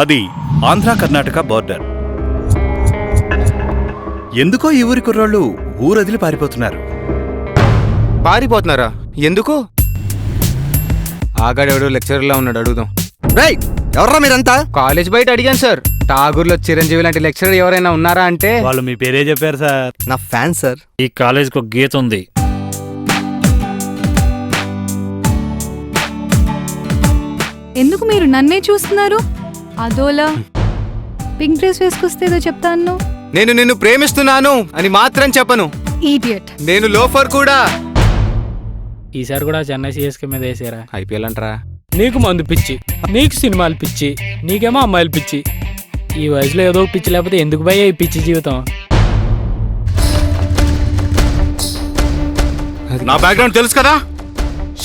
అది ఆంధ్ర కర్ణాటక బార్డర్. ఎందుకో ఈ ఊరి కుర్రాళ్ళు ఊరొదిలి పారిపోతున్నారు. పారిపోతున్నారా? ఎందుకు? ఆగాడెవడో లెక్చరర్లా ఉన్నాడు, అడుగుదాం. రేయ్, ఎవర్రా మీరంతా? కాలేజ్ బయట అడిగాను సార్. ఠాగూర్లో చిరంజీవి లాంటి లెక్చరర్ ఎవరైనా ఉన్నారా అంటే వాళ్ళు మీ పేరే చెప్పారు సార్. నా ఫ్యాన్ సార్. ఈ కాలేజ్కి ఒక గీత ఉంది. ఎందుకు మీరు నన్నే చూస్తున్నారు? అదోలా పింక్ డ్రెస్ వేసుకొస్తే ఏదో చెప్తాను. నేను నిన్ను ప్రేమిస్తున్నాను అని మాత్రం చెప్పను. ఈడియట్. నేను లోఫర్ కూడా. ఈసారి కూడా చెన్నై సిఎస్కే మీద వేసారా? ఐపీఎల్ అంటారా? నీకు మందు పిచ్చి, నీకు సినిమాలు పిచ్చి, నీకేమో అమ్మాయిలు పిచ్చి. ఈ వయసులో ఏదో పిచ్చి లేకపోతే ఎందుకు భయ్యా ఈ పిచ్చి జీవితం? నా బ్యాక్గ్రౌండ్ తెలుసు కదా,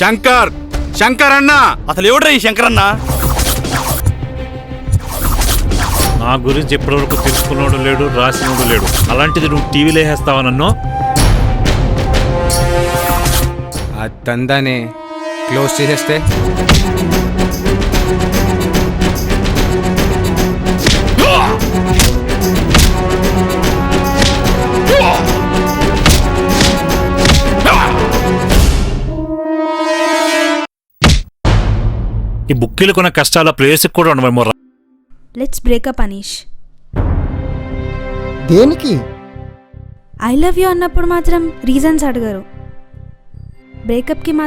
శంకర్. శంకర్ అన్న. అసలు ఎవడ్రా ఈ శంకర్ అన్న? నా గురించి ఎప్పటివరకు తెలుసుకున్నాడు లేడు, రాసినోడు లేడు. అలాంటిది నువ్వు టీవీలో వేస్తావా నన్ను? ఆ దందానే క్లోజ్ చేసేస్తే ఈ బుక్కీలు కొన్న కష్టాల ప్లేస్కి కూడా ఉండమేమో. Let's breakup Anish. దేనికి? ఐ లవ్ యూ అన్నప్పుడు మాత్రం రీజన్స్ అడగరు. బ్రేకప్కి మాత్రం